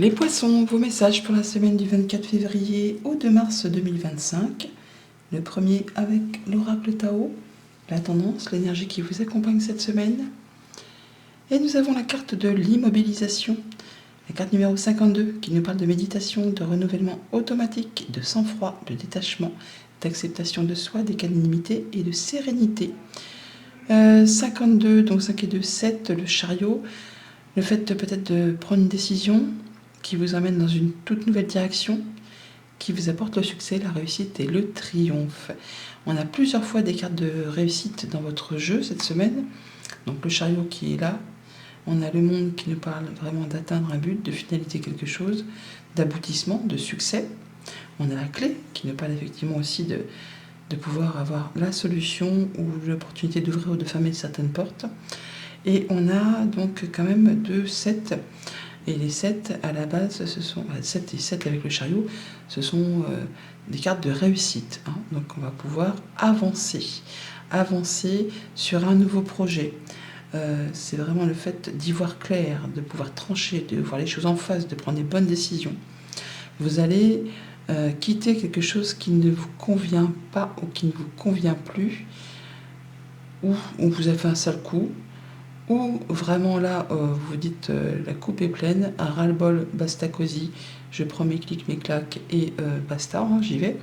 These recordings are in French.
Les poissons, vos messages pour la semaine du 24 février au 2 mars 2025. Le premier avec l'oracle Tao, la tendance, l'énergie qui vous accompagne cette semaine. Et nous avons la carte de l'immobilisation, la carte numéro 52 qui nous parle de méditation, de renouvellement automatique, de sang-froid, de détachement, d'acceptation de soi, d'équanimité et de sérénité. 52, donc 5 et 2, 7, le chariot, le fait peut-être de prendre une décision qui vous amène dans une toute nouvelle direction, qui vous apporte le succès, la réussite et le triomphe. On a plusieurs fois des cartes de réussite dans votre jeu cette semaine. Donc le chariot qui est là, on a le monde qui nous parle vraiment d'atteindre un but, de finalité quelque chose, d'aboutissement, de succès. On a la clé qui nous parle effectivement aussi de pouvoir avoir la solution ou l'opportunité d'ouvrir ou de fermer certaines portes. Et on a donc quand même 2 7. Et les 7 à la base, ce sont 7 et 7 avec le chariot, ce sont des cartes de réussite. Donc on va pouvoir avancer sur un nouveau projet. C'est vraiment le fait d'y voir clair, de pouvoir trancher, de voir les choses en face, de prendre des bonnes décisions. Vous allez quitter quelque chose qui ne vous convient pas ou qui ne vous convient plus, ou on vous a fait un sale coup, ou vraiment là, vous dites la coupe est pleine, un ras-le-bol, basta cosy, je prends mes clics, mes claques et basta, j'y vais.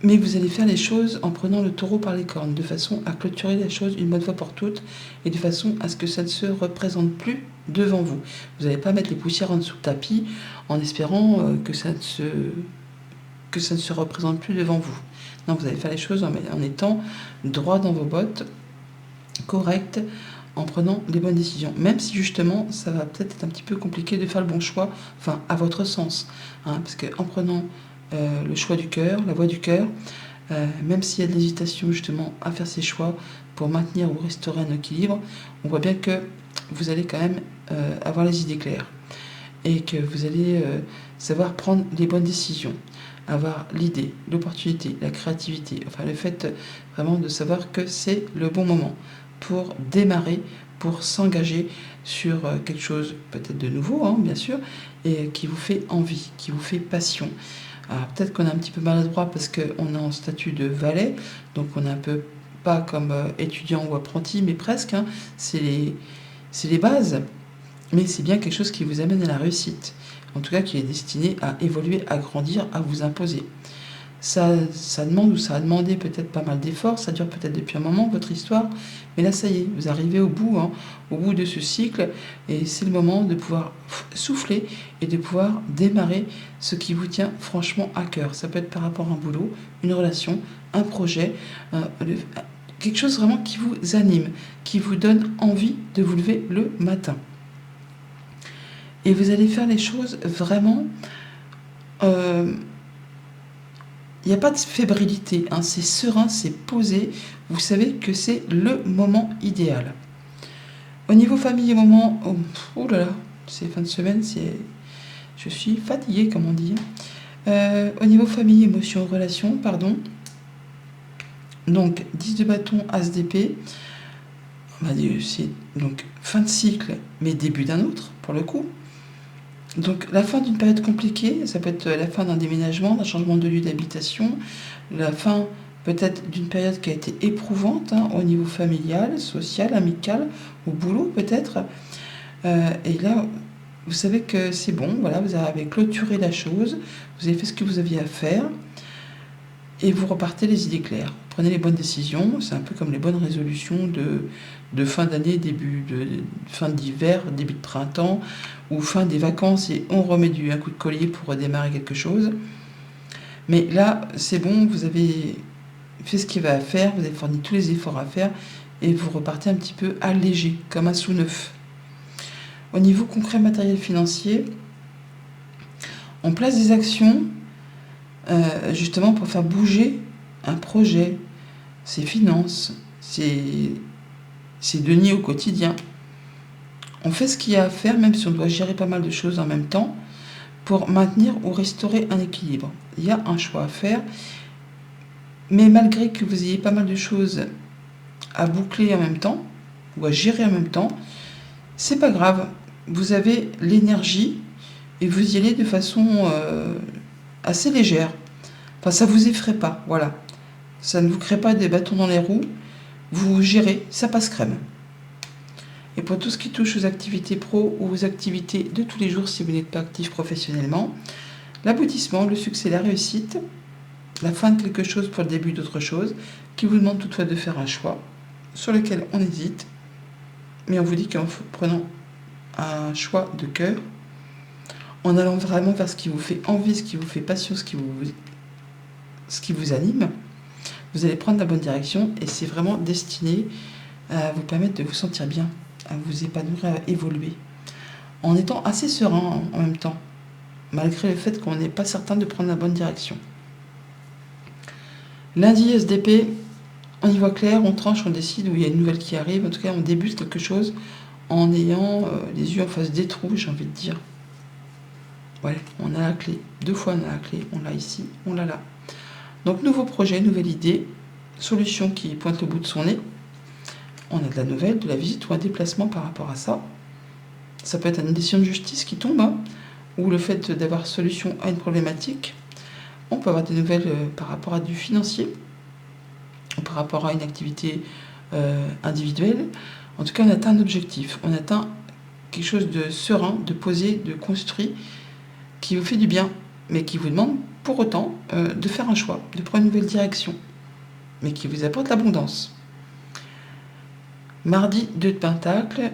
Mais vous allez faire les choses en prenant le taureau par les cornes, de façon à clôturer la chose une bonne fois pour toutes, et de façon à ce que ça ne se représente plus devant vous. Vous n'allez pas mettre les poussières en dessous le tapis en espérant que ça ne se représente plus devant vous. Non, vous allez faire les choses en étant droit dans vos bottes, correct, en prenant les bonnes décisions. Même si justement, ça va peut-être être un petit peu compliqué de faire le bon choix, enfin, à votre sens. Parce qu'en prenant le choix du cœur, la voie du cœur, même s'il y a de l'hésitation justement à faire ces choix pour maintenir ou restaurer un équilibre, on voit bien que vous allez quand même avoir les idées claires et que vous allez savoir prendre les bonnes décisions, avoir l'idée, l'opportunité, la créativité, enfin le fait vraiment de savoir que c'est le bon moment pour démarrer, pour s'engager sur quelque chose peut-être de nouveau, bien sûr, et qui vous fait envie, qui vous fait passion. Alors peut-être qu'on est un petit peu maladroit parce qu'on est en statut de valet, donc on est un peu pas comme étudiant ou apprenti, mais presque, c'est les bases, mais c'est bien quelque chose qui vous amène à la réussite, en tout cas qui est destiné à évoluer, à grandir, à vous imposer. Ça demande ou ça a demandé peut-être pas mal d'efforts, ça dure peut-être depuis un moment votre histoire, mais là ça y est, vous arrivez au bout de ce cycle, et c'est le moment de pouvoir souffler et de pouvoir démarrer ce qui vous tient franchement à cœur. Ça peut être par rapport à un boulot, une relation, un projet, quelque chose vraiment qui vous anime, qui vous donne envie de vous lever le matin. Et vous allez faire les choses vraiment... il n'y a pas de fébrilité, c'est serein, c'est posé. Vous savez que c'est le moment idéal. Au niveau famille et moment, oh là là, c'est fin de semaine, je suis fatiguée, comme on dit. Au niveau famille, émotion, relation, pardon. Donc, 10 de bâton, as d'épée. On va dire, c'est donc fin de cycle, mais début d'un autre, pour le coup. Donc la fin d'une période compliquée, ça peut être la fin d'un déménagement, d'un changement de lieu d'habitation, la fin peut-être d'une période qui a été éprouvante au niveau familial, social, amical, au boulot peut-être. Et là, vous savez que c'est bon, voilà, vous avez clôturé la chose, vous avez fait ce que vous aviez à faire, et vous repartez les idées claires. Prenez les bonnes décisions, c'est un peu comme les bonnes résolutions de fin d'année, début de fin d'hiver, début de printemps, ou fin des vacances, et on remet un coup de collier pour redémarrer quelque chose. Mais là, c'est bon, vous avez fait ce qu'il y avait à faire, vous avez fourni tous les efforts à faire, et vous repartez un petit peu allégé, comme un sous-neuf. Au niveau concret, matériel, financier, on place des actions justement pour faire bouger un projet, ses finances, ses deniers au quotidien. On fait ce qu'il y a à faire, même si on doit gérer pas mal de choses en même temps, pour maintenir ou restaurer un équilibre. Il y a un choix à faire, mais malgré que vous ayez pas mal de choses à boucler en même temps, ou à gérer en même temps, c'est pas grave. Vous avez l'énergie et vous y allez de façon assez légère. Enfin, ça vous effraie pas, voilà. Ça ne vous crée pas des bâtons dans les roues. Vous gérez, ça passe crème. Et pour tout ce qui touche aux activités pro ou aux activités de tous les jours si vous n'êtes pas actif professionnellement, l'aboutissement, le succès, la réussite, la fin de quelque chose pour le début d'autre chose, qui vous demande toutefois de faire un choix sur lequel on hésite, mais on vous dit qu'en prenant un choix de cœur, en allant vraiment vers ce qui vous fait envie, ce qui vous fait passion, ce qui vous anime, vous allez prendre la bonne direction et c'est vraiment destiné à vous permettre de vous sentir bien, à vous épanouir, à évoluer, en étant assez serein en même temps, malgré le fait qu'on n'est pas certain de prendre la bonne direction. Lundi, SDP, on y voit clair, on tranche, on décide où il y a une nouvelle qui arrive, en tout cas on débute quelque chose en ayant les yeux en face des trous, j'ai envie de dire. Ouais, on a la clé, 2 fois on a la clé, on l'a ici, on l'a là. Donc nouveau projet, nouvelle idée, solution qui pointe le bout de son nez. On a de la nouvelle, de la visite ou un déplacement par rapport à ça. Ça peut être une décision de justice qui tombe, hein, ou le fait d'avoir solution à une problématique. On peut avoir des nouvelles par rapport à du financier, ou par rapport à une activité individuelle. En tout cas, on atteint un objectif, on atteint quelque chose de serein, de posé, de construit, qui vous fait du bien, mais qui vous demande pour autant de faire un choix, de prendre une nouvelle direction, mais qui vous apporte l'abondance. Mardi, 2 de Pentacle,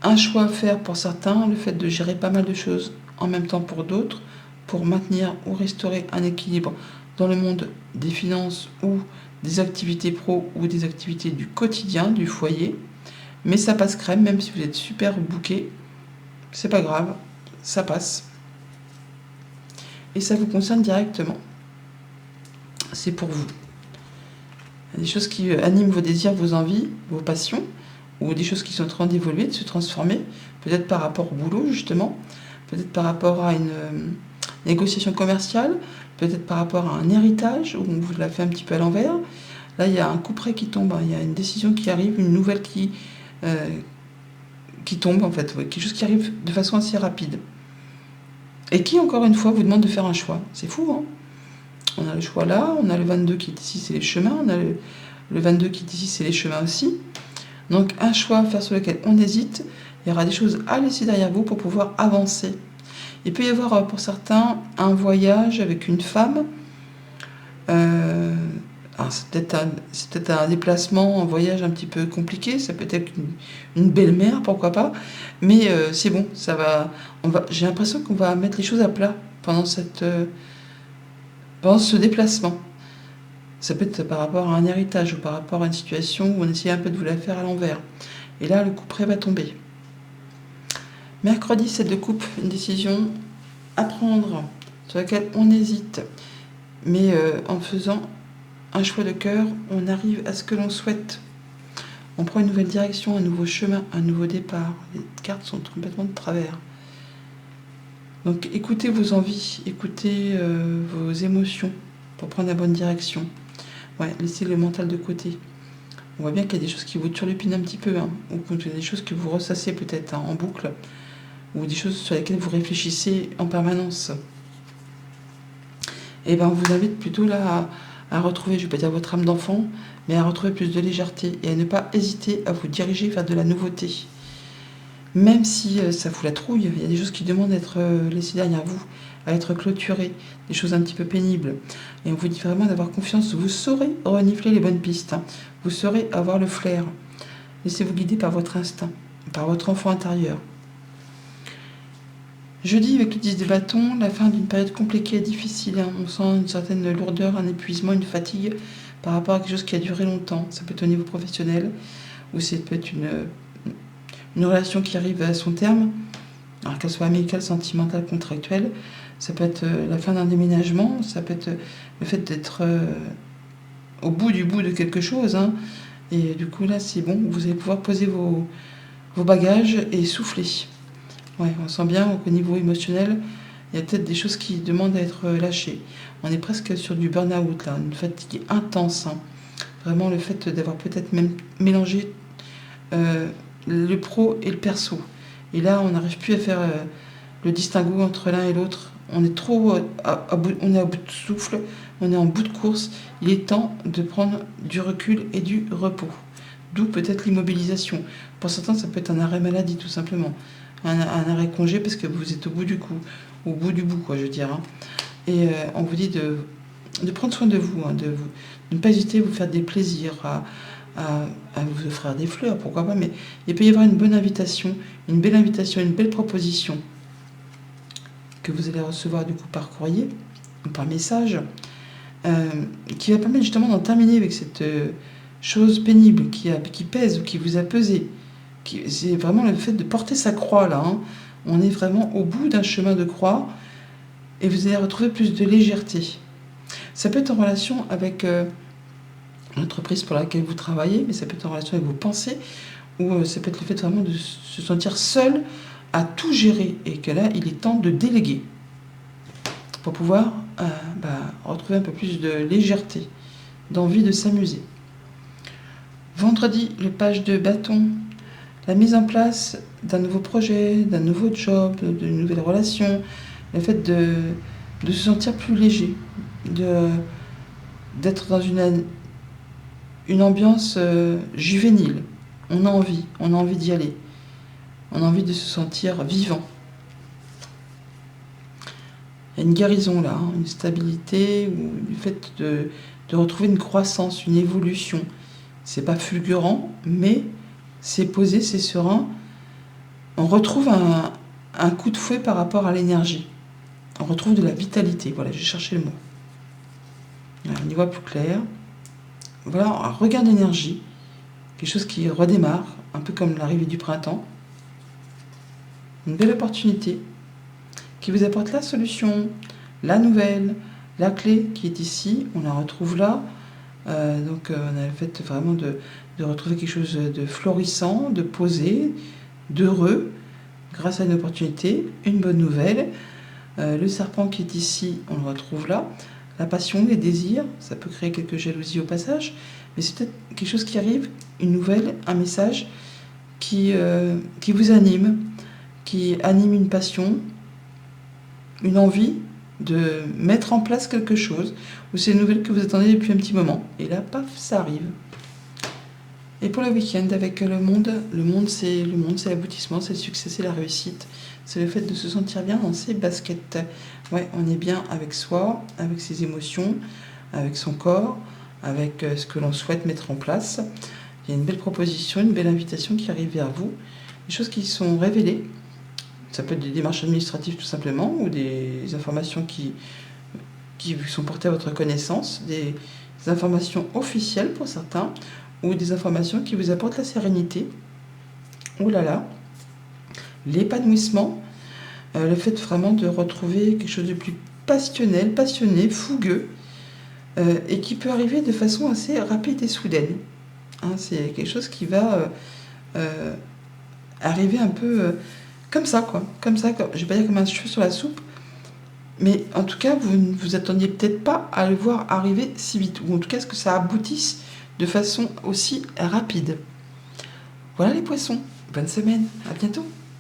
un choix à faire pour certains, le fait de gérer pas mal de choses en même temps pour d'autres, pour maintenir ou restaurer un équilibre dans le monde des finances ou des activités pro ou des activités du quotidien, du foyer. Mais ça passe crème, même si vous êtes super booké, c'est pas grave, ça passe. Et ça vous concerne directement. C'est pour vous. Il y a des choses qui animent vos désirs, vos envies, vos passions, ou des choses qui sont en train d'évoluer, de se transformer, peut-être par rapport au boulot justement, peut-être par rapport à une négociation commerciale, peut-être par rapport à un héritage, où on vous l'a fait un petit peu à l'envers. Là, il y a un coup près qui tombe, il y a une décision qui arrive, une nouvelle qui tombe en fait, quelque chose qui arrive de façon assez rapide. Et qui, encore une fois, vous demande de faire un choix. C'est fou, hein? On a le choix là, on a le 22 qui est ici, c'est les chemins, on a le 22 qui est ici, c'est les chemins aussi. Donc un choix à faire sur lequel on hésite, il y aura des choses à laisser derrière vous pour pouvoir avancer. Il peut y avoir pour certains un voyage avec une femme, c'est peut-être un déplacement, un voyage un petit peu compliqué, ça peut être une belle-mère, pourquoi pas, mais c'est bon, j'ai l'impression qu'on va mettre les choses à plat pendant ce déplacement. Ça peut être par rapport à un héritage ou par rapport à une situation où on essaie un peu de vous la faire à l'envers. Et là, le coup près va tomber. Mercredi, 7 de coupe, une décision à prendre sur laquelle on hésite. Mais en faisant un choix de cœur, on arrive à ce que l'on souhaite. On prend une nouvelle direction, un nouveau chemin, un nouveau départ. Les cartes sont complètement de travers. Donc écoutez vos envies, écoutez vos émotions pour prendre la bonne direction. Ouais, laissez le mental de côté. On voit bien qu'il y a des choses qui vous turlupinent un petit peu, hein, ou qu'il y a des choses que vous ressassez peut-être en boucle, ou des choses sur lesquelles vous réfléchissez en permanence. Et bien on vous invite plutôt là à retrouver, je ne vais pas dire votre âme d'enfant, mais à retrouver plus de légèreté et à ne pas hésiter à vous diriger vers de la nouveauté. Même si ça fout la trouille, il y a des choses qui demandent d'être laissées derrière vous, à être clôturées, des choses un petit peu pénibles. Et on vous dit vraiment d'avoir confiance, vous saurez renifler les bonnes pistes, hein. Vous saurez avoir le flair. Laissez-vous guider par votre instinct, par votre enfant intérieur. Jeudi, avec le 10 de bâton, la fin d'une période compliquée et difficile, hein. On sent une certaine lourdeur, un épuisement, une fatigue par rapport à quelque chose qui a duré longtemps. Ça peut être au niveau professionnel, ou ça peut être une relation qui arrive à son terme, alors qu'elle soit amicale, sentimentale, contractuelle. Ça peut être la fin d'un déménagement, ça peut être le fait d'être au bout de quelque chose, hein. Et du coup là c'est bon, vous allez pouvoir poser vos bagages et souffler. Ouais, on sent bien qu'au niveau émotionnel, il y a peut-être des choses qui demandent à être lâchées. On est presque sur du burn-out là, une fatigue intense, hein. Vraiment le fait d'avoir peut-être même mélangé le pro et le perso. Et là, on n'arrive plus à faire le distinguo entre l'un et l'autre. On est trop on est à bout de souffle, on est en bout de course. Il est temps de prendre du recul et du repos. D'où peut-être l'immobilisation. Pour certains, ça peut être un arrêt maladie, tout simplement. Un arrêt congé parce que vous êtes au bout du coup, au bout du bout, quoi, je veux dire. Hein. Et on vous dit de prendre soin de vous, de ne pas hésiter à vous faire des plaisirs, à vous offrir des fleurs, pourquoi pas, mais il peut y avoir une bonne invitation, une belle invitation, une belle proposition que vous allez recevoir du coup par courrier ou par message, qui va permettre justement d'en terminer avec cette chose pénible qui pèse ou qui vous a pesé. C'est vraiment le fait de porter sa croix là. Hein. On est vraiment au bout d'un chemin de croix et vous allez retrouver plus de légèreté. Ça peut être en relation avec l'entreprise pour laquelle vous travaillez, mais ça peut être en relation avec vos pensées, ou ça peut être le fait vraiment de se sentir seul à tout gérer, et que là, il est temps de déléguer pour pouvoir retrouver un peu plus de légèreté, d'envie de s'amuser. Vendredi, le page de bâton, la mise en place d'un nouveau projet, d'un nouveau job, d'une nouvelle relation, le fait de se sentir plus léger, d'être dans une ambiance juvénile. On a envie d'y aller. On a envie de se sentir vivant. Il y a une guérison là, hein, une stabilité, ou le fait de retrouver une croissance, une évolution. C'est pas fulgurant, mais c'est posé, c'est serein. On retrouve un coup de fouet par rapport à l'énergie. On retrouve de la vitalité. Voilà, j'ai cherché le mot. Voilà, on y voit plus clair. Voilà, un regain d'énergie, quelque chose qui redémarre, un peu comme l'arrivée du printemps. Une belle opportunité qui vous apporte la solution, la nouvelle, la clé qui est ici, on la retrouve là. Donc on a le fait vraiment de retrouver quelque chose de florissant, de posé, d'heureux, grâce à une opportunité, une bonne nouvelle. Le serpent qui est ici, on le retrouve là. La passion, les désirs, ça peut créer quelques jalousies au passage, mais c'est peut-être quelque chose qui arrive, une nouvelle, un message qui vous anime, qui anime une passion, une envie de mettre en place quelque chose, ou c'est une nouvelle que vous attendez depuis un petit moment, et là, paf, ça arrive. Et pour le week-end, avec le monde c'est l'aboutissement, c'est le succès, c'est la réussite, c'est le fait de se sentir bien dans ses baskets. Ouais, on est bien avec soi, avec ses émotions, avec son corps, avec ce que l'on souhaite mettre en place. Il y a une belle proposition, une belle invitation qui arrive vers vous, des choses qui sont révélées. Ça peut être des démarches administratives tout simplement, ou des informations qui sont portées à votre connaissance, des informations officielles pour certains, ou des informations qui vous apportent la sérénité. Oh là là, l'épanouissement, le fait vraiment de retrouver quelque chose de plus passionnel, passionné, fougueux, et qui peut arriver de façon assez rapide et soudaine. Hein, c'est quelque chose qui va arriver un peu comme ça, quoi. Comme ça, je vais pas dire comme un cheveu sur la soupe, mais en tout cas, vous ne vous attendiez peut-être pas à le voir arriver si vite, ou en tout cas, ce que ça aboutisse de façon aussi rapide. Voilà les poissons, bonne semaine, à bientôt.